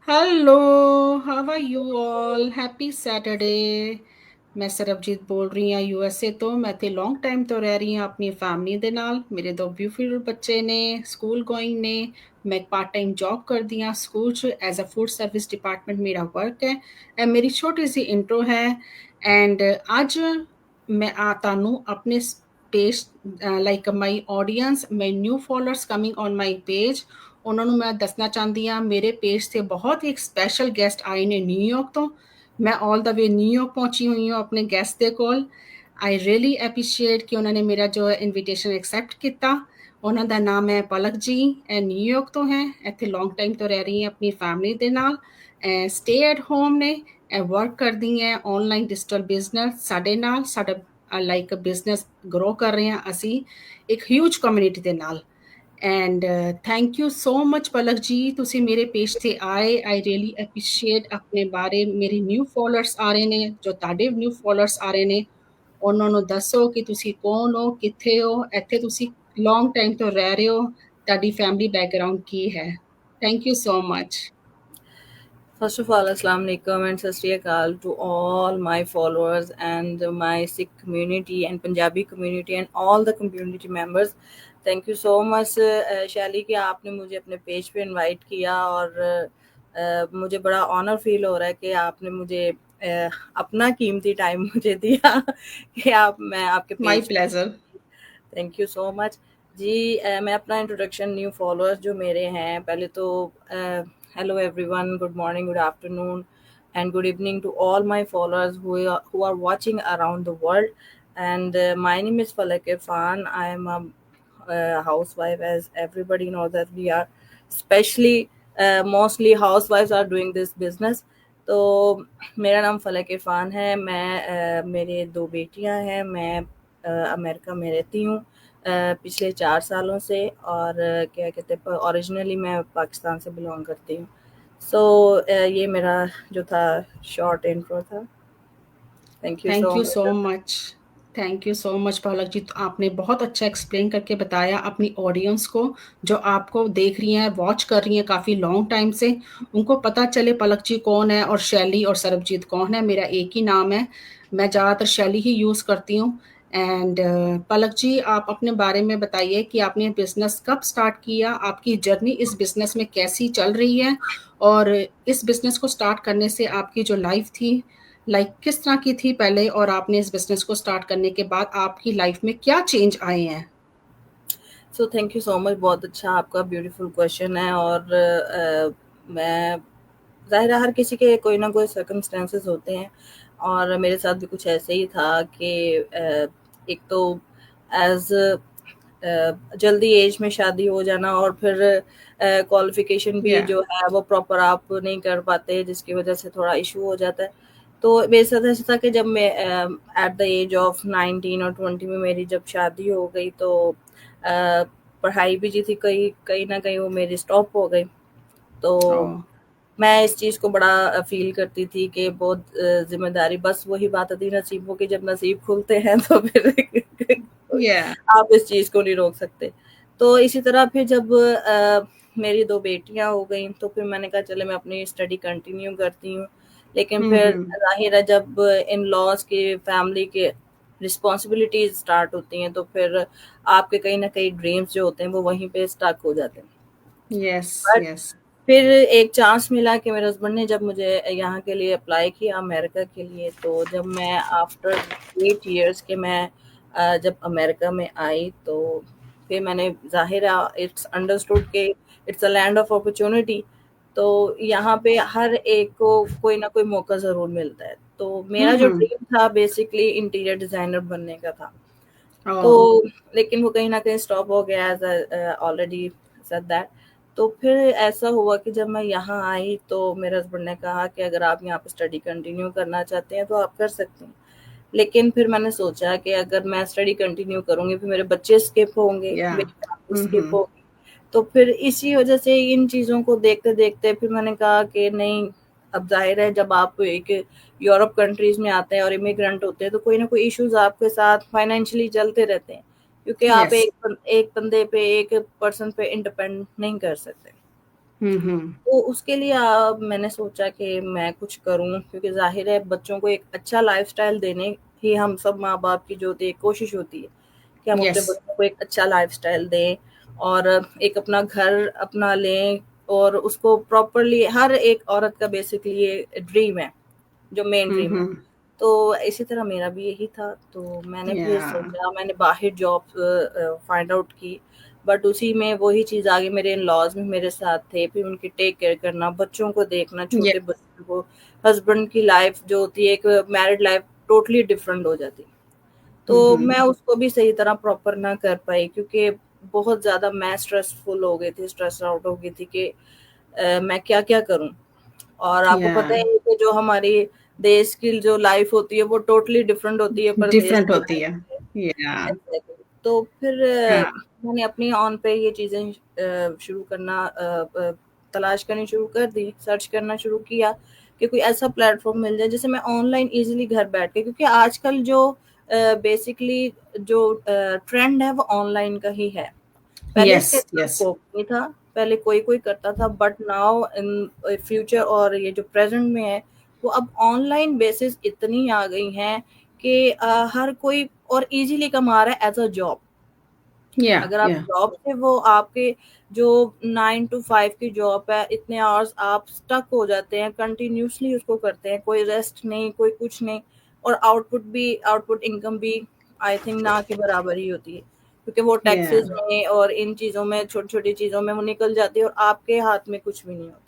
Hello, how are you all? Happy Saturday. मैं ਸਰਬਜੀਤ ਬੋਲ ਰਹੀ ਹਾਂ ਯੂਐਸਏ ਤੋਂ। ਮੈਂ ਤੇ ਲੌਂਗ ਟਾਈਮ ਤੋਂ ਰਹਿ ਰਹੀ ਹਾਂ ਆਪਣੀ ਫੈਮਿਲੀ ਦੇ ਨਾਲ। ਮੇਰੇ ਦੋ ਬਿਊਟੀਫੁਲ ਬੱਚੇ ਨੇ, ਸਕੂਲ ਗੋਇੰਗ ਨੇ। ਮੈਂ ਪਾਰਟ ਟਾਈਮ ਜੌਬ ਕਰਦੀ ਹਾਂ ਸਕੂਲ 'ਚ as a food service department ਮੇਰਾ ਵਰਕ ਹੈ। ਇਹ ਮੇਰੀ ਛੋਟੀ ਸੀ ਇੰਟਰੋ ਹੈ। ਐਂਡ ਅੱਜ ਮੈਂ ਤੁਹਾਨੂੰ ਆਪਣੇ page like my audience, my new followers coming on my page, ਉਹਨਾਂ ਨੂੰ ਮੈਂ ਦੱਸਣਾ ਚਾਹੁੰਦੀ ਹਾਂ ਮੇਰੇ ਪੇਜ ਤੇ ਬਹੁਤ ਹੀ ਇੱਕ ਸਪੈਸ਼ਲ ਗੈਸਟ ਆਏ ਨੇ ਨਿਊਯਾਰਕ ਤੋਂ। ਮੈਂ ਆਲ ਦਾ ਵੇ ਨਿਊਯਾਰਕ ਪਹੁੰਚੀ ਹੋਈ ਹਾਂ ਆਪਣੇ ਗੈਸਟ ਦੇ ਕੋਲ। ਆਈ ਰੀਅਲੀ ਐਪਰੀਸ਼ੀਏਟ ਕਿ ਉਹਨਾਂ ਨੇ ਮੇਰਾ ਜੋ ਇਨਵੀਟੇਸ਼ਨ ਐਕਸੈਪਟ ਕੀਤਾ। ਉਹਨਾਂ ਦਾ ਨਾਮ ਹੈ ਪਲਕ ਜੀ। ਇਹ ਨਿਊਯਾਰਕ ਤੋਂ ਹੈ, ਇੱਥੇ ਲੌਂਗ ਟਾਈਮ ਤੋਂ ਰਹਿ ਰਹੀ ਹੈ ਆਪਣੀ ਫੈਮਿਲੀ ਦੇ ਨਾਲ। ਸਟੇ ਐਟ ਹੋਮ ਨੇ। ਇਹ ਵਰਕ ਕਰਦੀ ਹੈ ਆਨਲਾਈਨ ਡਿਜੀਟਲ ਬਿਜ਼ਨਸ ਸਾਡੇ ਨਾਲ। ਸਾਡਾ ਲਾਈਕ ਬਿਜ਼ਨਸ ਗਰੋ ਕਰ ਰਹੇ ਹਾਂ ਅਸੀਂ ਇੱਕ ਹਿਊਜ ਕਮਿਊਨਿਟੀ ਦੇ ਨਾਲ। And thank you so much Palak ji, ਤੁਸੀਂ ਮੇਰੇ ਪੇਜ ਤੇ ਆਏ। ਆਈ ਰੀਅਲੀ ਐਪਰੀਸ਼ੀਏਟ ਆਪਣੇ ਬਾਰੇ। ਮੇਰੇ ਨਿਊ ਫੋਲੋਅਰਸ ਆ ਰਹੇ ਨੇ, ਜੋ ਤੁਹਾਡੇ ਨਿਊ ਫੋਲੋਅਰਸ ਆ ਰਹੇ ਨੇ, ਉਹਨਾਂ ਨੂੰ ਦੱਸੋ ਕਿ ਤੁਸੀਂ ਕੌਣ ਹੋ, ਕਿੱਥੇ ਹੋ, ਇੱਥੇ ਤੁਸੀਂ ਲੌਂਗ ਟਾਈਮ ਤੋਂ ਰਹਿ ਰਹੇ ਹੋ, ਤੁਹਾਡੀ ਫੈਮਿਲੀ ਬੈਕਗਰਾਉਂਡ ਕੀ ਹੈ। Thank you so much. First of all, Assalamu alaikum and Sat Sri Akal to all my followers and my Sikh community and Punjabi community and all the community members. Thank you so much, शैली, कि आपने मुझे अपने page पे invite किया और मुझे बड़ा ऑनर फील हो रहा है कि आपने मुझे अपना कीमती टाइम मुझे दिया कि मैं आपके माई पेज पे। Pleasure. Thank you so much जी। मैं अपना इंट्रोडक्शन न्यू फॉलोअर्स जो मेरे हैं, पहले तो hello everyone, good morning, good afternoon and good evening to all my followers who are watching around the world. And my name is Falak Irfan. I am a housewife, as everybody knows that we are, especially mostly housewives are doing this business. तो मेरा नाम फलक इरफान है। मेरे दो बेटियां हैं। मैं अमेरिका में रहती हूँ पिछले 4 सालों से। और क्या कहते हैं, ओरिजिनली मैं पाकिस्तान से बिलोंग करती हूँ। सो ये मेरा जो था शॉर्ट इंट्रो था। Thank you thank so you so much. Much. Thank you so much Palak ji. तो आपने बहुत अच्छा एक्सप्लेन करके बताया अपनी ऑडियंस को, जो आपको देख रही हैं, वॉच कर रही हैं काफ़ी लॉन्ग टाइम से। उनको पता चले पलक जी कौन है और शैली और सरबजीत कौन है। मेरा एक ही नाम है, मैं ज़्यादातर शैली ही यूज़ करती हूँ। एंड पलक जी, आप अपने बारे में बताइए कि आपने बिज़नेस कब स्टार्ट किया, आपकी जर्नी इस बिज़नेस में कैसी चल रही है, और इस बिज़नेस को स्टार्ट करने से आपकी जो लाइफ थी, लाइक किस तरह की थी पहले, और आपने इस बिज़नेस को स्टार्ट करने के बाद आपकी लाइफ में क्या चेंज आए हैं? So thank you so much. बहुत अच्छा आपका ब्यूटीफुल क्वेश्चन है। और मैं, ज़ाहिर है हर किसी के कोई ना कोई सर्कमस्टेंसेस होते हैं, और मेरे साथ भी कुछ ऐसे ही था कि एक तो एज जल्दी एज में शादी हो जाना, और फिर क्वालिफिकेशन भी या जो है वो प्रॉपर आप नहीं कर पाते, जिसकी वजह से थोड़ा इशू हो जाता है। तो मेरे साथ ऐसा था कि जब मैं एट द एज ऑफ 19 और 20 में मेरी जब शादी हो गई, तो पढ़ाई भी जी थी कहीं कहीं ना कहीं वो मेरी स्टॉप हो गई। तो ओह! मैं इस चीज़ को बड़ा फ़ील करती थी कि बहुत ज़िम्मेदारी, बस वही बात आती है नसीबों की, जब नसीब खुलते हैं तो फिर या आप इस चीज़ को नहीं रोक सकते। तो इसी तरह फिर जब मेरी 2 बेटियाँ हो गईं, तो फिर मैंने कहा चलो मैं अपनी स्टडी कंटिन्यू करती हूँ। लेकिन हुँ, फिर हुँ। ज़ाहिर है जब इन-लॉज़ के फैमिली के रिस्पॉन्सिबिलिटीज़ स्टार्ट होती हैं, तो फिर आपके कहीं न कहीं ड्रीम्स जो होते हैं वो वहीं पे स्टक हो जाते हैं। Yes, but yes. फिर एक चांस मिला कि मेरे हस्बैंड ने जब मुझे यहाँ के लिए अप्लाई किया अमेरिका के लिए, तो जब मैं आफ्टर 8 इयर्स के मैं जब अमेरिका में आई, तो फिर मैंने, ज़ाहिर है इट्स अंडरस्टूड कि it's a land of opportunity. तो यहाँ पे हर एक को कोई ना कोई मौका ज़रूर मिलता है। तो हुँ, मेरा जो हुँ। ड्रीम था बेसिकली इंटीरियर डिज़ाइनर बनने का था। तो ओह! लेकिन वो कहीं न कहीं स्टॉप हो गया, एज़ ऑलरेडी सेड दैट। तो फिर ऐसा हुआ कि जब मैं यहाँ आई, तो मेरे हस्बैंड ने कहा कि अगर आप यहाँ पे स्टडी कंटिन्यू करना चाहते हैं तो आप कर सकते हैं। लेकिन फिर मैंने सोचा कि अगर मैं स्टडी कंटिन्यू करूँगी, फिर मेरे बच्चे स्किप होंगे, या। मेरी फैमिली हुँ, स्किप हुँ। होगी। तो फिर इसी वजह से इन चीज़ों को देखते-देखते फिर मैंने कहा कि नहीं, अब ज़ाहिर है जब आप एक यूरोप कंट्रीज़ में आते हैं और इमिग्रेंट होते हैं, तो कोई ना कोई इश्यूज़ आपके साथ फाइनेंशियली चलते रहते हैं, क्योंकि आप यस। एक बंदे पे, एक पर्सन पे डिपेंड नहीं कर सकते। तो उसके लिए मैंने सोचा कि मैं कुछ करूं, क्योंकि जाहिर है बच्चों को एक अच्छा लाइफस्टाइल देने ही हम सब माँ बाप की जो होती है कोशिश होती है कि हम अपने यस। बच्चों को एक अच्छा लाइफस्टाइल दें और एक अपना घर अपना लें, और उसको प्रॉपरली, हर एक औरत का बेसिकली ये ड्रीम है, जो मेन ड्रीम है। हम्म। तो इसी तरह मेरा भी यही था, तो मैंने फिर या। सोचा, मैंने बाहर जॉब फाइंड आउट की, बट उसी में वही चीज़ आगे, मेरे इन-लॉज़ भी मेरे साथ थे, फिर उनकी टेक केयर करना, बच्चों को देखना, छोटे यस। बच्चों को, हस्बैंड की लाइफ जो होती है, एक मैरिड लाइफ टोटली डिफरेंट हो जाती है। तो मैं उसको भी सही तरह प्रॉपर ना कर पाई, क्योंकि बहुत ज़्यादा मैं स्ट्रेसफुल हो गई थी, स्ट्रेस आउट हो गई थी कि मैं क्या-क्या करूँ? और आपको या। पता है कि जो हमारी देश की जो लाइफ होती है वो टोटली डिफरेंट होती है परदेश डिफरेंट की होती लाइफ है। से। या। एग्जैक्टली। तो फिर हाँ। मैंने अपनी ऑन पे ये चीजें शुरू करना, तलाश करनी शुरू कर दी, सर्च करना शुरू किया कि कोई ऐसा प्लेटफॉर्म मिल जाए जिसे मैं ऑनलाइन इजीली घर बैठ के, क्योंकि आजकल जो बेसिकली जो ट्रेंड है वो ऑनलाइन का ही है। पहले यस। इसका इतना यस। स्कोप नहीं था, पहले कोई-कोई करता था, बट नाउ इन फ्यूचर और ये जो प्रेज़ेंट में है, वो अब ऑनलाइन बेसिस इतनी आ गई हैं कि हर कोई और ईज़िली कमा रहा है एज़ अ जॉब। या। अगर आप या। जॉब से, वो आपके जो 9 टू 5 की जॉब है, इतने आवर्स आप स्टक हो जाते हैं, कंटिन्यूअसली उसको करते हैं, कोई रेस्ट नहीं, कोई कुछ नहीं, और आउटपुट इनकम भी आई थिंक ना के बराबर ही होती है, क्योंकि वो या। टैक्सेस में और इन चीज़ों में, छोटी-छोटी चीज़ों में वो निकल जाती है और आपके हाथ में कुछ भी नहीं होता।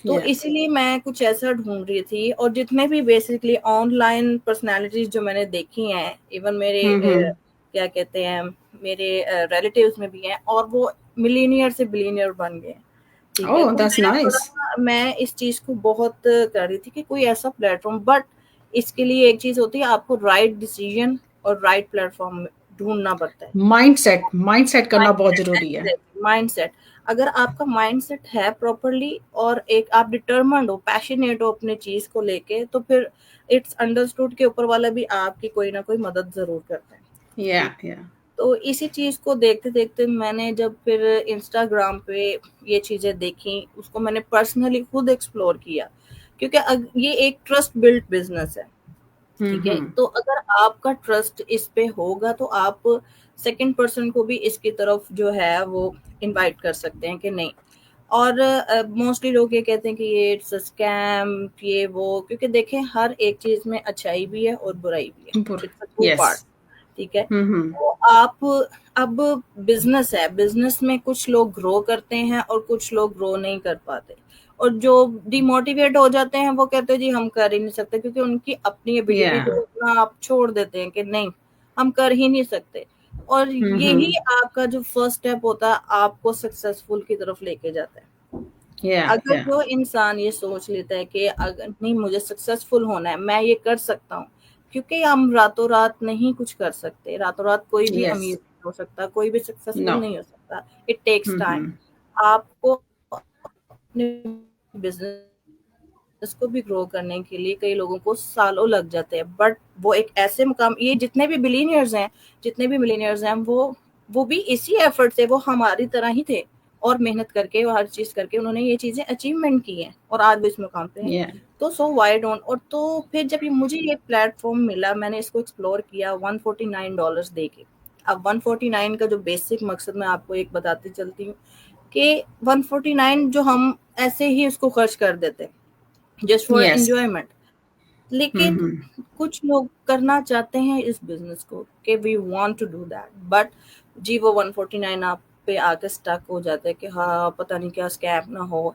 तो या। इसीलिए मैं कुछ ऐसा ढूँढ रही थी, और जितने भी बेसिकली ऑनलाइन पर्सनैलिटीज़ जो मैंने देखी हैं, इवन मेरे हम्म। क्या कहते हैं, मेरे रिलेटिव्स में भी हैं, और वो मिलियनियर से बिलियनियर बन गए हैं, ठीक है? ओह, तो दैट्स नाइस। मैं इस चीज़ को बहुत कर रही थी कि कोई ऐसा प्लेटफ़ॉर्म, बट इसके लिए एक चीज़ होती है, आपको राइट डिसीज़न और राइट प्लेटफ़ॉर्म ढूँढना पड़ता है। माइंडसेट करना बहुत माइंडसेट, ज़रूरी है। Exactly, mindset. अगर आपका माइंडसेट है प्रॉपर्ली, और एक आप डिटरमाइंड हो, पैशनेट हो अपनी चीज़ को लेके, तो फिर इट्स अंडरस्टूड कि ऊपर वाला भी आपकी कोई ना कोई मदद ज़रूर करता है, या। ठीक। या। तो इसी चीज़ को देखते-देखते मैंने जब फिर इंस्टाग्राम पे ये चीज़ें देखी, उसको मैंने पर्सनली खुद एक्सप्लोर किया, क्योंकि ये एक ट्रस्ट बिल्ट बिज़नेस है। ठीक है? हम्म। तो अगर आपका ट्रस्ट इस पे होगा, तो आप सेकंड पर्सन को भी इसकी तरफ जो है वो इनवाइट कर सकते हैं कि नहीं। और मोस्टली लोग ये कहते हैं कि ये इट्स अ स्कैम, ये वो, क्योंकि देखें हर एक चीज़ में अच्छाई भी है और बुराई भी है। It's a two yes. Part, ठीक है? हम्म। तो आप, अब बिज़नेस है, बिज़नेस में कुछ लोग ग्रो करते हैं और कुछ लोग ग्रो नहीं कर पाते। और जो डिमोटिवेट हो जाते हैं, वो कहते हैं जी हम कर ही नहीं सकते, क्योंकि उनकी अपनी या। एबिलिटी को उतना आप छोड़ देते हैं कि नहीं, हम कर ही नहीं सकते। और यही हम्म। आपका जो फर्स्ट स्टेप होता है, आपको सक्सेसफुल की तरफ लेके जाता है। या। अगर या। जो इंसान ये सोच लेता है कि अगर नहीं, मुझे सक्सेसफुल होना है, मैं ये कर सकता हूँ, क्योंकि हम रातों रात नहीं कुछ कर सकते, रातों रात कोई भी यस। अमीर नहीं हो सकता, कोई भी सक्सेसफुल नो। नहीं हो सकता। It takes time. हम्म। आपको अपने बिजनेस को भी ग्रो करने के लिए कई लोगों को सालों लग जाते हैं, बट वो एक ऐसे मुकाम, ये जितने भी बिलीनियर्स हैं, जितने भी मिलीनियर्स हैं, वो भी इसी एफर्ट से, वो हमारी तरह ही थे, और मेहनत करके और हर चीज करके उन्होंने ये चीजें अचीवमेंट की हैं, और आज भी इस मुकाम पे हैं। या। तो सो वाई डोंट। और तो फिर जब ये मुझे ये प्लेटफॉर्म मिला, मैंने इसको एक्सप्लोर किया $149 दे के। अब 149 का जो बेसिक मकसद, मैं आपको एक बताती चलती हूँ कि 149 जो हम ऐसे ही उसको खर्च कर देते हैं जस्ट फॉर यस। एंजॉयमेंट, लेकिन हम्म। कुछ लोग करना चाहते हैं इस बिजनेस को कि we want to do that, but जी वो 149 आप पे आके स्टक हो जाता है कि हाँ पता नहीं क्या स्कैम ना हो।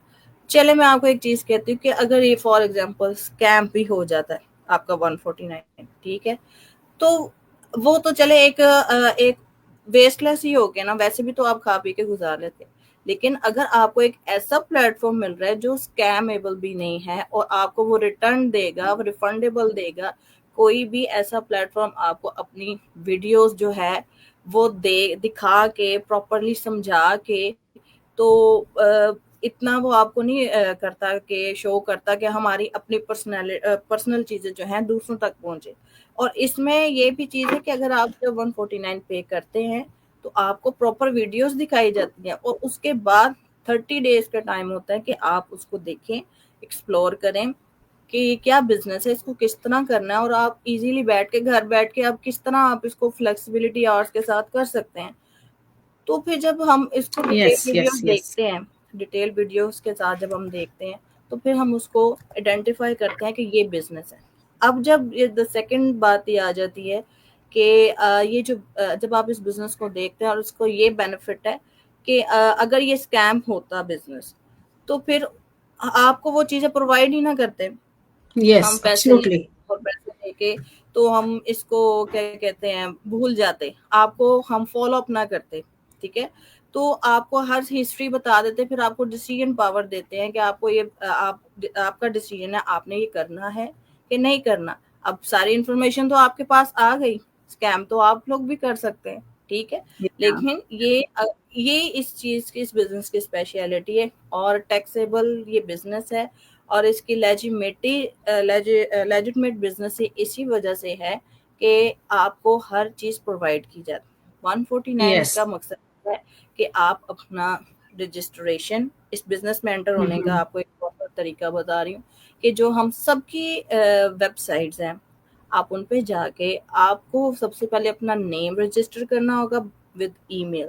चले, मैं आपको एक चीज कहती हूँ कि अगर ये फॉर एग्जांपल स्कैम भी हो जाता है आपका 149, ठीक है, तो वो तो चले एक वेस्टलेस ही हो गया ना, वैसे भी तो आप खा पी के गुजार लेते। लेकिन अगर आपको एक ऐसा प्लेटफॉर्म मिल रहा है जो स्कैमेबल भी नहीं है, और आपको वो रिटर्न देगा, वो रिफंडेबल देगा, कोई भी ऐसा प्लेटफॉर्म आपको अपनी वीडियोस जो है वो दे दिखा के, प्रॉपरली समझा के, तो इतना वो आपको नहीं करता कि शो करता कि हमारी अपनी पर्सनल चीजें जो हैं दूसरों तक पहुंचे। और इसमें ये भी चीज है कि अगर आप जब 149 पे करते हैं, तो आपको प्रॉपर वीडियोस दिखाई जाती हैं, और उसके बाद 30 डेज का टाइम होता है कि आप उसको देखें, एक्सप्लोर करें कि क्या बिजनेस है, इसको किस तरह करना है, और आप इजीली बैठ के घर बैठ के आप किस तरह आप इसको फ्लेक्सिबिलिटी आवर्स के साथ कर सकते हैं। तो फिर जब हम इसको detail yes, yes, videos yes. देखते हैं, डिटेल वीडियोस के साथ जब हम देखते हैं, तो फिर हम उसको आइडेंटिफाई करते हैं कि ये बिजनेस है। अब जब ये द सेकंड बात ये आ जाती है कि ये जो जब आप इस बिजनेस को देखते हैं और उसको ये बेनिफिट है कि अगर ये स्कैम होता बिजनेस, तो फिर आपको वो चीजें प्रोवाइड ही ना करते। हम यस, पैसे ले एब्सोल्युटली। और पैसे लेके तो हम इसको क्या कहते हैं भूल जाते, आपको हम फॉलो अप ना करते, ठीक है। तो आपको हर हिस्ट्री बता देते, फिर आपको डिसीजन पावर देते हैं कि आपको ये आपका डिसीजन है, आपने ये करना है कि नहीं करना। अब सारी इन्फॉर्मेशन तो आपके पास आ गई, स्कैम तो आप लोग भी कर सकते हैं, ठीक है। या, लेकिन ये इस चीज की, इस बिजनेस की स्पेशलिटी है, और टैक्सेबल ये बिजनेस है, और इसकी लेजिटमेट बिजनेस से इसी वजह से है कि आपको हर चीज प्रोवाइड की जाती है। 149 यस। का मकसद है कि आप अपना रजिस्ट्रेशन, इस बिजनेस में एंटर होने का हम्म। आपको एक प्रॉपर तरीका बता रही हूँ कि जो हम सबकी वेबसाइट्स हैं, आप उन पे जाके आपको सबसे पहले अपना नेम रजिस्टर करना होगा विद ईमेल,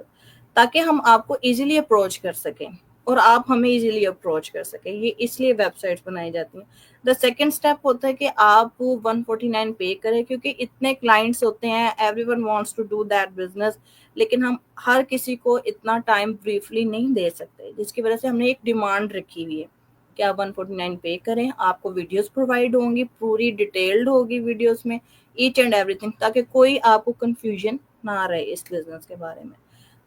ताकि हम आपको इजीली अप्रोच कर सकें और आप हमें इजीली अप्रोच कर सकें। ये इसलिए वेबसाइट्स बनाई जाती हैं। द सेकंड स्टेप होता है कि आप 149 पे करें, क्योंकि इतने क्लाइंट्स होते हैं, everyone wants to do that business, लेकिन हम हर किसी को इतना टाइम ब्रीफली नहीं दे सकते, जिसकी वजह से हमने एक डिमांड रखी हुई है कि आप 149 पे करें, आपको वीडियोस प्रोवाइड होंगी, पूरी डिटेल्ड होगी वीडियोस में, ईच एंड एवरीथिंग, ताकि कोई आपको कंफ्यूजन ना रहे इस बिजनेस के बारे में।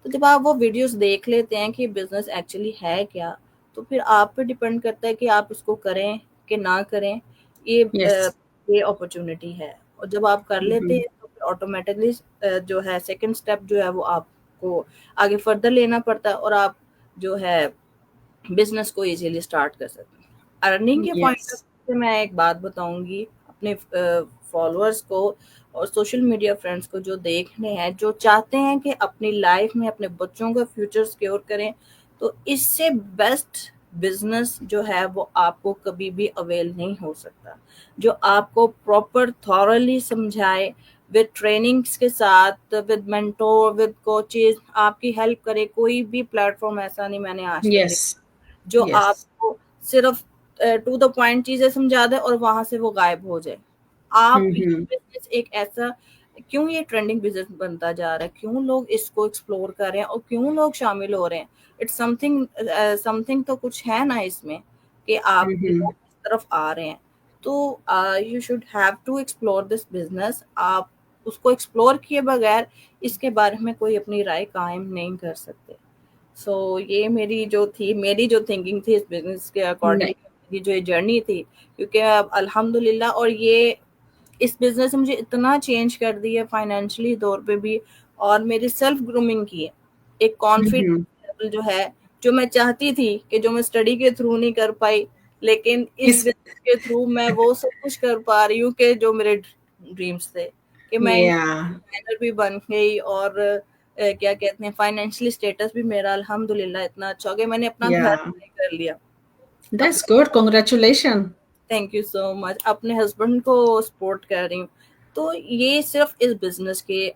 तो जब आप वो वीडियोस देख लेते हैं कि बिजनेस एक्चुअली है क्या, तो फिर आप पे डिपेंड करता है कि आप इसको करें कि ना करें। ये यस। ये अपॉर्चुनिटी है, और जब आप कर लेते हम्म। हैं तो फिर ऑटोमेटिकली जो है सेकंड स्टेप जो है वो आपको आगे फर्दर लेना पड़ता है, और आप जो है बिजनेस को इजीली स्टार्ट कर सकते हैं। अर्निंग के पॉइंट यस। ऑफ व्यू से मैं एक बात बताऊंगी अपने फॉलोअर्स को और सोशल मीडिया फ्रेंड्स को जो देख रहे हैं, जो चाहते हैं कि अपनी लाइफ में अपने बच्चों का फ्यूचर सिक्योर करें, तो इससे बेस्ट बिजनेस जो है वो आपको कभी भी अवेल नहीं हो सकता, जो आपको प्रॉपर थॉरली समझाए, विद ट्रेनिंग्स के साथ, विद मेंटोर, विद कोचेस, आपकी हेल्प करे। कोई भी प्लेटफॉर्म ऐसा नहीं मैंने आज तक यस। देखा जो यस। आपको सिर्फ टू द पॉइंट चीजें समझा दे और वहां से वो गायब हो जाए। आप ये हम्म। बिजनेस एक ऐसा, क्यों ये ट्रेंडिंग बिजनेस बनता जा रहा है, क्यों लोग इसको एक्सप्लोर कर रहे हैं और क्यों लोग शामिल हो रहे हैं, इट्स समथिंग, समथिंग तो कुछ है ना इसमें कि आप हम्म। लोग इस तरफ आ रहे हैं। तो you should have to explore this business. आप उसको एक्सप्लोर किए बगैर इसके बारे में कोई अपनी राय कायम नहीं कर सकते। सो ये मेरी जो थिंकिंग थी इस बिजनेस के अकॉर्डिंग, नहीं। मेरी जो ये जर्नी थी, क्योंकि अब अल्हम्दुलिल्लाह, और ये इस बिजनेस ने मुझे इतना चेंज कर दिया फाइनेंशियली तौर पे भी, और मेरी सेल्फ ग्रूमिंग की है, एक कॉन्फिडेंस हम्म। लेवल जो है, जो मैं चाहती थी कि जो मैं स्टडी के थ्रू नहीं कर पाई, लेकिन इस इस बिजनेस के थ्रू मैं वो सब कुछ कर पा रही हूँ कि जो मेरे ड्रीम्स थे, कि मैं या, डिजाइनर भी बन गई, और क्या कहते हैं फाइनेंशियली स्टेटस भी मेरा अल्हम्दुलिल्लाह इतना अच्छा हो गया, मैंने अपना या, घर buy कर लिया दैट्स अपने। Good, congratulation. Thank you so much. अपने हस्बैंड को सपोर्ट कर रही हूँ। तो ये सिर्फ इस बिजनेस के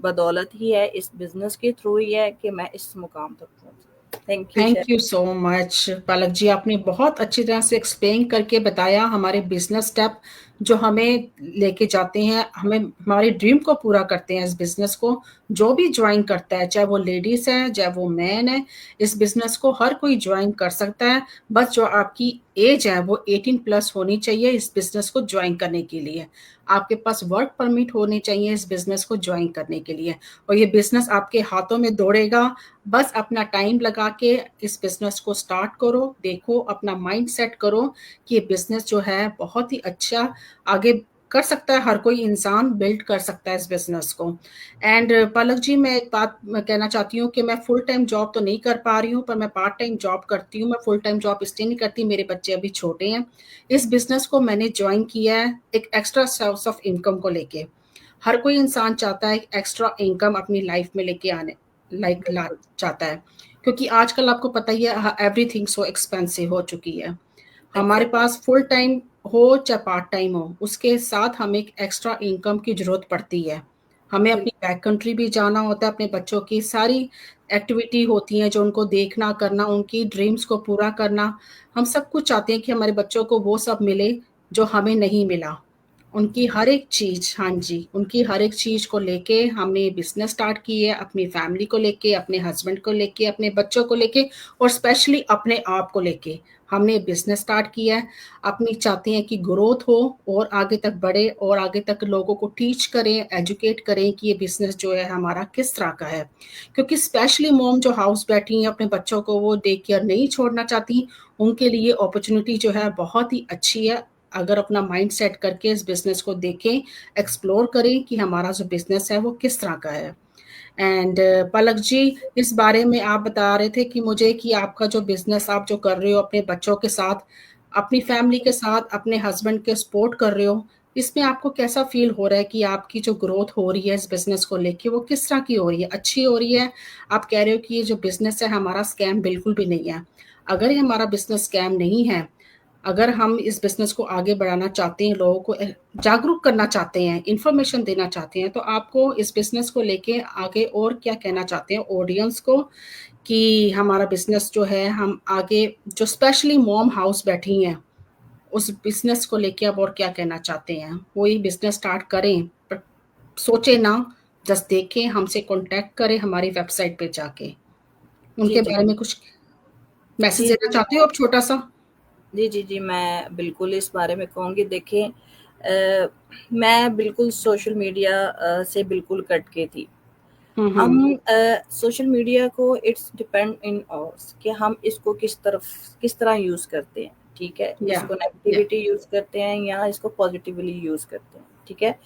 बदौलत ही है, इस बिजनेस के थ्रू ही है कि मैं इस मुकाम तक पहुंची। Thank you thank chef. You so much Palak ji, आपने बहुत अच्छी तरह से एक्सप्लेन करके बताया हमारे बिजनेस स्टेप जो हमें लेके जाते हैं, हमें हमारे ड्रीम को पूरा करते हैं। इस बिजनेस को जो भी ज्वाइन करता है, चाहे वो लेडीज है चाहे वो मैन है, इस बिजनेस को हर कोई ज्वाइन कर सकता है। बस जो आपकी एज है वो 18 प्लस होनी चाहिए इस बिजनेस को ज्वाइन करने के लिए। आपके पास वर्क परमिट होनी चाहिए इस बिजनेस को ज्वाइन करने के लिए, और ये बिजनेस आपके हाथों में दौड़ेगा। बस अपना टाइम लगा के इस बिजनेस को स्टार्ट करो, देखो, अपना माइंड सेट करो कि ये बिजनेस जो है बहुत ही अच्छा आगे कर सकता है, हर कोई इंसान बिल्ड कर सकता है इस बिजनेस को। एंड पलक जी, मैं एक बात मैं कहना चाहती हूँ कि मैं फुल टाइम जॉब तो नहीं कर पा रही हूँ, पर मैं पार्ट टाइम जॉब करती हूँ। मैं फुल टाइम जॉब इसलिए नहीं करती, मेरे बच्चे अभी छोटे हैं। इस बिजनेस को मैंने ज्वाइन किया है एक एक्स्ट्रा सोर्स ऑफ इनकम को लेके। हर कोई इंसान चाहता है एक्स्ट्रा इनकम अपनी लाइफ में लेके आने, लाइक ला बिल्कुल। चाहता है। क्योंकि आजकल आपको पता ही है एवरीथिंग सो एक्सपेंसिव हो चुकी है। हमारे एग्जैक्टली। पास फुल टाइम हो चाहे पार्ट टाइम हो, उसके साथ हमें एक एक्स्ट्रा इनकम की ज़रूरत पड़ती है। हमें अपनी बिल्कुल। बैक कंट्री भी जाना होता है, अपने बच्चों की सारी एक्टिविटी होती हैं जो उनको देखना, करना, उनकी ड्रीम्स को पूरा करना। हम सब कुछ चाहते हैं कि हमारे बच्चों को वो सब मिले जो हमें नहीं मिला। उनकी हर एक चीज़, हाँ जी, उनकी हर एक चीज़ को लेके हमने बिज़नेस स्टार्ट की है, अपनी फैमिली को लेके, अपने हस्बैंड को लेके, अपने बच्चों को लेके और स्पेशली अपने आप को लेके। हमने बिज़नेस स्टार्ट किया है, अपनी चाहते हैं कि ग्रोथ हो और आगे तक बढ़े और आगे तक लोगों को टीच करें, एजुकेट करें कि ये बिज़नेस जो है हमारा किस तरह का है। क्योंकि स्पेशली मॉम जो हाउस बैठी हैं, अपने बच्चों को वो डे केयर नहीं छोड़ना चाहती, उनके लिए अपॉर्च्युनिटी जो है बहुत ही अच्छी है। अगर अपना माइंड सेट करके इस बिज़नेस को देखें, एक्सप्लोर करें कि हमारा जो बिज़नेस है वो किस तरह का है। एंड पलक जी, इस बारे में आप बता रहे थे कि मुझे कि आपका जो बिज़नेस आप जो कर रहे हो अपने बच्चों के साथ, अपनी फैमिली के साथ, अपने हस्बैंड के सपोर्ट कर रहे हो, इसमें आपको कैसा फ़ील हो रहा है कि आपकी जो ग्रोथ हो रही है इस बिज़नेस को लेके वो किस तरह की हो रही है? अच्छी हो रही है? आप कह रहे हो कि ये जो बिज़नेस है हमारा स्कैम बिल्कुल भी नहीं है। अगर ये हमारा बिज़नेस स्कैम नहीं है, अगर हम इस बिज़नेस को आगे बढ़ाना चाहते हैं, लोगों को जागरूक करना चाहते हैं, इन्फॉर्मेशन देना चाहते हैं, तो आपको इस बिज़नेस को लेके आगे और क्या कहना चाहते हैं ऑडियंस को कि हमारा बिज़नेस जो है हम आगे जो स्पेशली मॉम हाउस बैठी हैं, उस बिज़नेस को लेके अब और क्या कहना चाहते हैं? वही बिज़नेस स्टार्ट करें, पर सोचे ना, जस्ट देखें, हमसे कॉन्टैक्ट करें हमारी वेबसाइट पे जाके। जी उनके जी बारे में कुछ मैसेज जी देना जी चाहते हो आप छोटा-सा? जी, जी, जी, मैं बिल्कुल इस बारे में कहूँगी। देखिए, मैं बिल्कुल सोशल मीडिया से बिल्कुल कट के थी। हुँ, हम हुँ। सोशल मीडिया को इट्स डिपेंड इन अस कि हम इसको किस तरह यूज़ करते हैं, ठीक है? या, इसको या। नेगेटिविटी यूज़ करते हैं या इसको पॉज़िटिवली यूज़ करते हैं, ठीक है?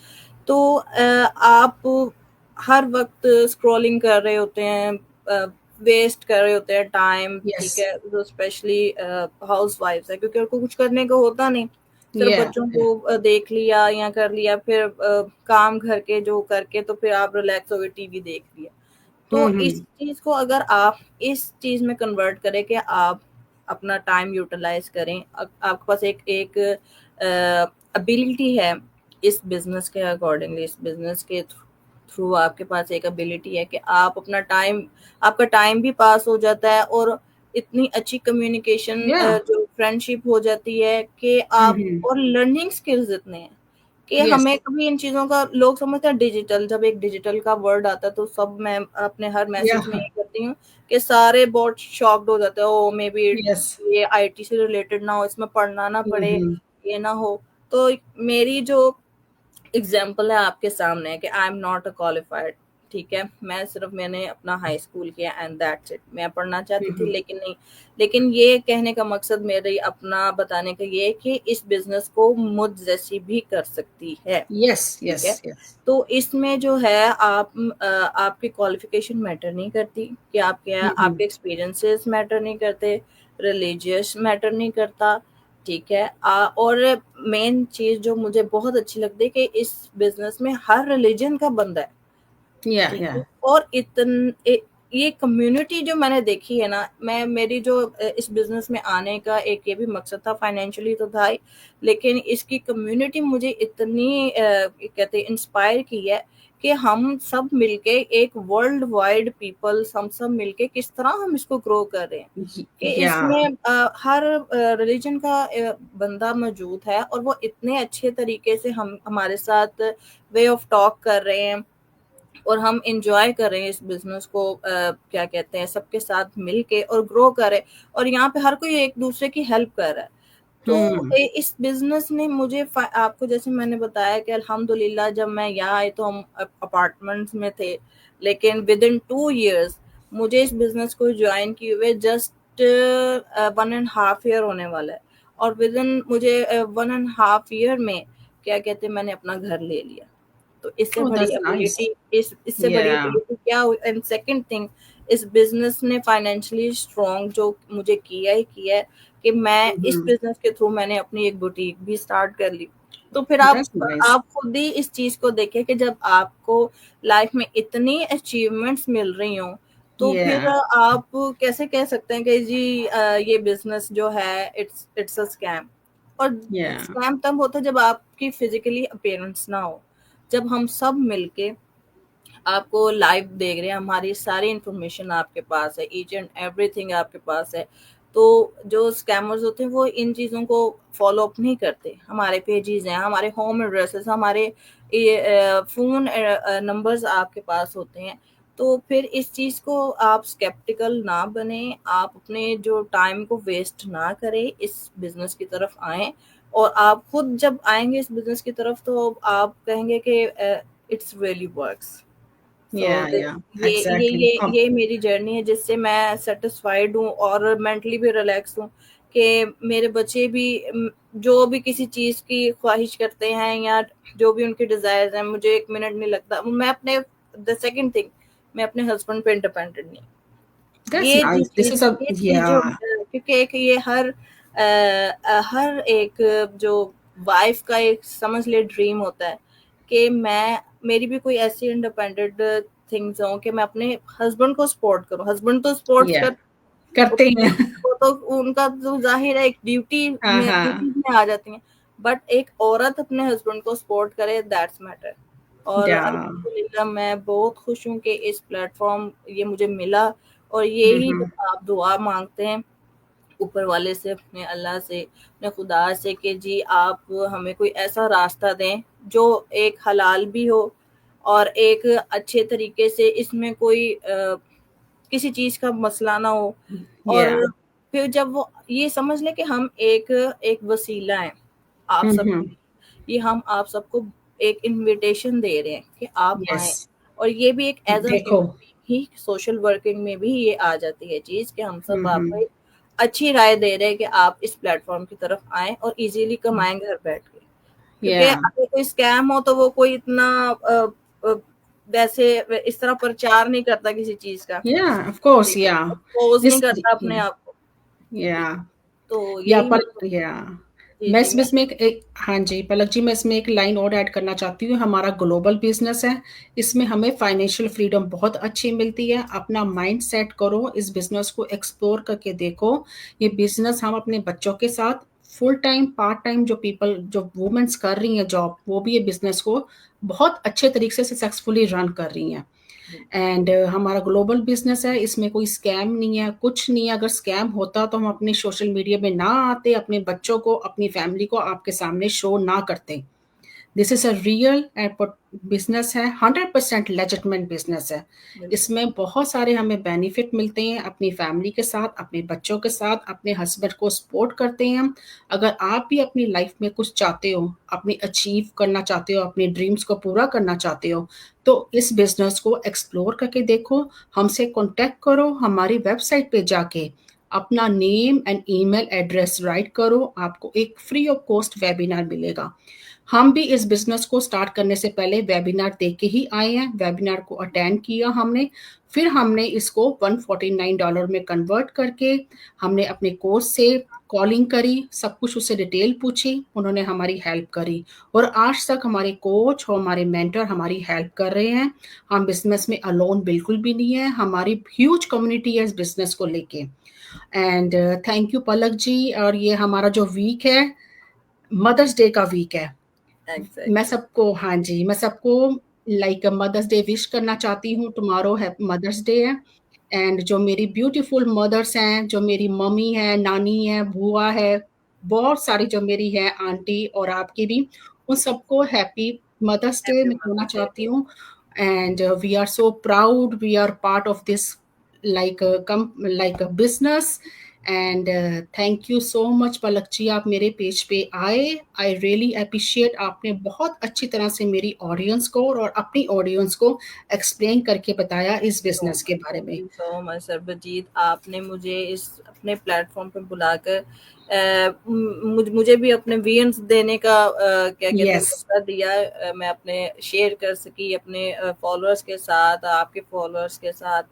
तो आप हर वक़्त स्क्रॉलिंग कर रहे होते हैं, अ, वेस्ट कर रहे होते हैं टाइम, यस। ठीक है? जो स्पेशली हाउसवाइफ्स हैं, क्योंकि उनको कुछ करने को होता नहीं, सिर्फ़ या, बच्चों या। को देख लिया या कर लिया, फिर काम घर के जो करके तो फिर आप रिलैक्स हो गए, टीवी देख लिया। हुँ, तो इस हुँ। चीज़ को अगर आप इस चीज़ में कन्वर्ट करें कि आप अपना टाइम यूटिलाइज़ करें, आपके पास एक एक एबिलिटी है इस बिज़नेस के अकॉर्डिंगली, इस बिज़नेस के थ्रू आपके पास एक एबिलिटी है कि आप अपना टाइम आपका टाइम भी पास हो जाता है और इतनी अच्छी कम्युनिकेशन या। जो फ्रेंडशिप हो जाती है कि हुँ, आप हुँ। और लर्निंग स्किल्स इतने हैं कि यस। हमें कभी इन चीज़ों का लोग समझते हैं डिजिटल, जब एक डिजिटल का वर्ड आता है तो सब मैं अपने हर या, मैसेज में ये करती हूँ कि सारे बहुत शॉक्ड हो जाते हैं, ओह मे बी यस। ये आईटी से रिलेटेड ना हो, इसमें पढ़ना ना हुँ, पड़े, हुँ। ये ना हो। तो मेरी जो एग्जाम्पल है आपके सामने कि I am not a qualified, ठीक है? मैंने अपना हाई स्कूल किया एंड दैट्स इट। मैं पढ़ना हुँ, चाहती थी हुँ। लेकिन नहीं। लेकिन ये कहने का मकसद मेरे अपना बताने का ये है कि इस बिज़नेस को मुझ जैसी भी कर सकती है, यस, ठीक यस, है? यस। तो इसमें जो है आपकी क्वालिफ़िकेशन मैटर नहीं करती कि आप क्या हुँ, हुँ। आपके एक्सपीरियंसेस मैटर नहीं करते, रिलीजियस मैटर नहीं करता, ठीक है? और मेन चीज़ जो मुझे बहुत अच्छी लगती है कि इस बिज़नेस में हर रिलीजन का बंदा है, या, ठीक या। है? और ये कम्युनिटी जो मैंने देखी है ना, मैं मेरी जो इस बिज़नेस में आने का एक ये भी मकसद था, फाइनेंशियली तो था ही, लेकिन इसकी कम्युनिटी मुझे इतनी कहते हैं इंस्पायर की है कि हम सब मिलके एक वर्ल्ड वाइड पीपल्स हम सब मिलके किस तरह हम इसको ग्रो कर रहे हैं। कि या। इसमें हर रिलीजन का बंदा मौजूद है और वो इतने अच्छे तरीके से हम हमारे साथ वे ऑफ टॉक कर रहे हैं और हम एंजॉय कर रहे हैं इस बिज़नेस को, क्या कहते हैं, सबके साथ मिल के और ग्रो कर रहे हैं और यहाँ पे हर कोई एक दूसरे की हेल्प कर रहा है। तो हुँ। इस बिज़नेस ने मुझे आपको जैसे मैंने बताया कि अल्हम्दुलिल्लाह जब मैं यहाँ आई तो हम अपार्टमेंट्स में थे, लेकिन विद इन 2 इयर्स मुझे इस बिज़नेस को जॉइन किए हुए जस्ट 1 एंड हाफ ईयर होने वाला है और विद इन मुझे 1 एंड हाफ ईयर में क्या कहते हैं मैंने अपना घर ले लिया। तो इससे ओह, बड़ी दैट्स नाइस। एबिलिटी इससे बड़ी या। एबिलिटी क्या हुई? एंड सेकंड थिंग, इस बिज़नेस ने फाइनेंशियली स्ट्रॉन्ग जो मुझे किया है कि मैं हुँ, इस हुँ। बिज़नेस के थ्रू मैंने अपनी एक बुटीक भी स्टार्ट कर ली। तो फिर दैट्स नाइस। आप खुद ही इस चीज़ को देखें कि जब आपको लाइफ में इतनी अचीवमेंट्स मिल रही हों, तो फिर Yeah. आप कैसे कह सकते हैं कि जी ये बिजनेस जो है इट्स अ स्कैम। और Yeah. स्कैम तब होता है जब आपकी फिजिकली अपीयरेंस ना हो, जब हम सब मिलके आपको लाइव देख रहे हैं, हमारी सारी इंफॉर्मेशन आपके पास है, ईच एंड एवरीथिंग आपके पास है। तो जो स्कैमर्स होते हैं वो इन चीज़ों को फॉलो अप नहीं करते। हमारे पेजेस हैं, हमारे होम एड्रेसेस, हमारे फ़ोन नंबर्स आपके पास होते हैं। तो फिर इस चीज़ को आप स्केप्टिकल ना बने, आप अपने जो टाइम को वेस्ट ना करें, इस बिज़नेस की तरफ आएँ। और आप खुद जब आएँगे इस बिज़नेस की तरफ तो आप कहेंगे कि it's really works. So Yeah. Yeah. ये ये Exactly. ये ये मेरी जर्नी है जिससे मैं सेटिस्फाइड हूँ और मेंटली भी रिलैक्स हूँ कि मेरे बच्चे भी जो भी किसी चीज़ की ख्वाहिश करते हैं या जो भी उनके डिजायर्स हैं, मुझे एक मिनट नहीं लगता। मैं अपने द सेकंड थिंग, मैं अपने हस्बैंड पे इंडिपेंडेंट नहीं। That's nice. This is a ये चीज जो yeah. क्योंकि एक ये हर एक जो वाइफ का एक समझ ले ड्रीम होता है कि मैं मेरी भी कोई ऐसी इंडिपेंडेंट थिंग्स हो कि मैं अपने हस्बैंड को सपोर्ट करूं। हस्बैंड तो सपोर्ट Yeah. कर, करते हैं। वो तो उनका तो जाहिर है एक हाँ, हाँ। ड्यूटी में आ जाती है। बट एक औरत अपने हस्बैंड को सपोर्ट करे, दैट्स मैटर। और Yeah. अल्हम्दुलिल्लाह मैं बहुत खुश हूँ कि इस प्लेटफॉर्म ये मुझे मिला। और हुँ, यही हुँ। जब आप दुआ मांगते हैं ऊपर वाले से, अपने अल्लाह से, अपने खुदा से कि जी आप हमें कोई ऐसा रास्ता दें जो एक हलाल भी हो और एक अच्छे तरीके से, इसमें कोई किसी चीज का मसला ना हो। और Yeah. फिर जब वो ये समझ ले कि हम एक एक वसीला है आप हुँ, सब, हुँ। ये हम आप सबको एक इनविटेशन दे रहे हैं कि आप यस। आए। और ये भी एक एज अ देखो। ह्यूमन बीइंग ही सोशल वर्किंग में भी ये आ जाती है चीज कि हम हुँ, सब आपको हुँ। एक अच्छी राय दे रहे हैं कि आप इस प्लेटफॉर्म की तरफ आए और इजीली कमाएं घर बैठ के। क्योंकि या, अगर कोई स्कैम हो तो वो कोई इतना अ, वैसे इस तरह प्रचार नहीं करता किसी चीज का, या, ऑफ कोर्स, या। एक्सपोज नहीं दिस करता अपने आप को। या, तो या यही पर मैं, या जी मैं जी इसमें मैं, इसमें एक हाँ जी, पलक जी, मैं इसमें एक लाइन और ऐड करना चाहती हूँ। हमारा ग्लोबल बिज़नेस है, इसमें हमें फाइनेंशियल फ्रीडम बहुत अच्छी मिलती है। अपना माइंड सेट करो, इस बिज़नेस को एक्सप्लोर करके देखो। ये बिज़नेस हम अपने बच्चों के साथ फुल टाइम, पार्ट टाइम जो वुमेन्स कर रही हैं जॉब, वो भी ये बिज़नेस को बहुत अच्छे तरीके से सक्सेसफुली रन कर रही हैं। एंड हमारा ग्लोबल बिजनेस है, इसमें कोई स्कैम नहीं है, कुछ नहीं है। अगर स्कैम होता तो हम अपने सोशल मीडिया में ना आते, अपने बच्चों को, अपनी फैमिली को आपके सामने शो ना करते। This is a real business है, 100% लेजिटमेट बिजनेस है। बिल्कुल इसमें बहुत सारे हमें बेनिफिट मिलते हैं, अपनी फैमिली के साथ, अपने बच्चों के साथ, अपने हस्बैंड को सपोर्ट करते हैं हम। अगर आप भी अपनी लाइफ में कुछ चाहते हो, अपनी अचीव करना चाहते हो, अपने ड्रीम्स को पूरा करना चाहते हो, तो इस बिजनेस को एक्सप्लोर करके देखो। हमसे कांटेक्ट करो, हमारी वेबसाइट पे जाके अपना name and email address right करो, आपको एक फ्री ऑफ कॉस्ट वेबिनार मिलेगा। हम भी इस बिज़नेस को स्टार्ट करने से पहले वेबिनार दे के ही आए हैं, वेबिनार को अटेंड किया हमने, फिर हमने इसको $149 में कन्वर्ट करके हमने अपने कोच से कॉलिंग करी, सब कुछ उससे डिटेल पूछी, उन्होंने हमारी हेल्प करी और आज तक हमारे कोच और हमारे मेंटर हमारी हेल्प कर रहे हैं। हम बिज़नेस में अलोन बिल्कुल भी नहीं है, हमारी ह्यूज कम्युनिटी है इस बिज़नेस को लेके। एंड थैंक यू पलक जी। और ये हमारा जो वीक है, मदर्स डे का वीक है। मैं एग्जैक्टली। सबको हाँ जी, मैं सबको लाइक मदर्स डे विश करना चाहती हूँ। टुमारो है मदर्स डे है। एंड जो मेरी ब्यूटीफुल मदर्स हैं, जो मेरी मम्मी है, नानी है, बुआ है, बहुत सारी जो मेरी है आंटी और आपकी भी, उन सबको हैप्पी मदर्स डे हैप्पी मैं कहना मदर्स डे चाहती टू। हूँ। And we are so proud, we are part of this like a business. And thank you so much Palak ji, आप मेरे पेज पे आए। आई रियली अप्रिशिएट, आपने बहुत अच्छी तरह से मेरी ऑडियंस को और अपनी ऑडियंस को एक्सप्लेन करके बताया इस सो बिजनेस के मच, बारे थैंक में। यू सो मच सरबजीत, आपने मुझे इस अपने प्लेटफॉर्म पे बुलाकर मुझे भी अपने व्यूअर्स देने का क्या कहते हैं यस। मौका दिया। मैं अपने शेयर कर सकी अपने फॉलोअर्स के साथ, आपके फॉलोअर्स के साथ,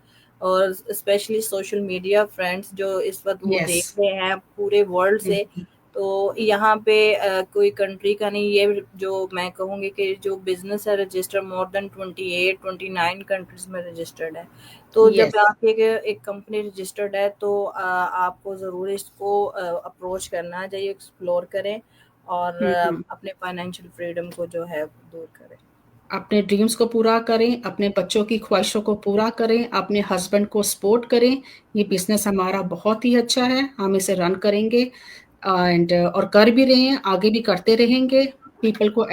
और स्पेशली सोशल मीडिया फ्रेंड्स जो इस वक्त वो यस। देख रहे हैं पूरे वर्ल्ड से। तो यहाँ पे कोई कंट्री का नहीं, ये जो मैं कहूँगी कि जो बिज़नेस है रजिस्टर मोर देन 28 29 कंट्रीज़ में रजिस्टर्ड है। तो जब यस। आप एक कंपनी रजिस्टर्ड है तो आपको ज़रूर इसको अप्रोच करना चाहिए, एक्सप्लोर करें और हुँ। अपने फाइनेंशियल फ्रीडम को जो है दूर करें। अपने ड्रीम्स को पूरा करें, अपने बच्चों की ख्वाहिशों को पूरा करें, अपने हस्बैंड को सपोर्ट करें। ये बिज़नेस हमारा बहुत ही अच्छा है, हम इसे रन करेंगे एंड और कर भी रहे हैं, आगे भी करते रहेंगे। पीपल को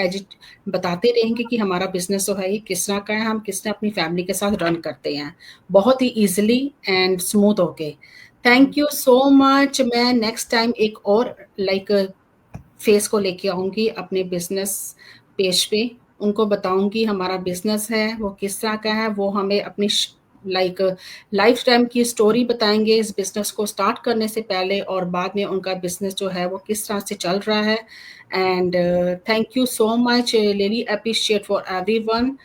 बताते रहेंगे कि हमारा बिज़नेस जो है ये किस तरह का है, हम किस तरह अपनी फैमिली के साथ रन करते हैं, बहुत ही ईज़िली एंड स्मूथ होके। हुँ, थैंक यू सो मच। मैं नेक्स्ट टाइम एक और लाइक फेस को लेके आऊँगी अपने बिज़नेस पेज पे। उनको बताऊँगी हमारा बिज़नेस है, वो किस तरह का है, वो हमें अपनी लाइक लाइफ टाइम की स्टोरी बताएँगे इस बिज़नेस को स्टार्ट करने से पहले और बाद में उनका बिज़नेस जो है वो किस तरह से चल रहा है। And thank you so much, really appreciate for everyone.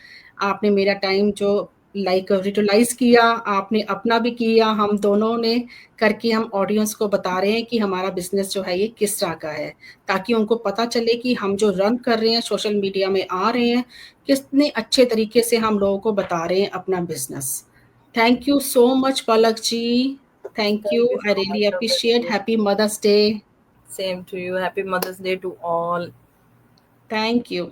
आपने मेरा टाइम जो लाइक यूटिलाइज़ किया, आपने अपना भी किया, हम दोनों ने करके हम ऑडियंस को बता रहे हैं कि हमारा बिज़नेस जो है ये किस तरह का है, ताकि उनको पता चले कि हम जो रन कर रहे हैं, सोशल मीडिया में आ रहे हैं, कितने अच्छे तरीके से हम लोगों को बता रहे हैं अपना business. Thank you so much Palak ji. Thank you, thank you I so really much appreciate. Pragati. Happy Mother's Day. Same to you. Happy Mother's Day to all. Thank you.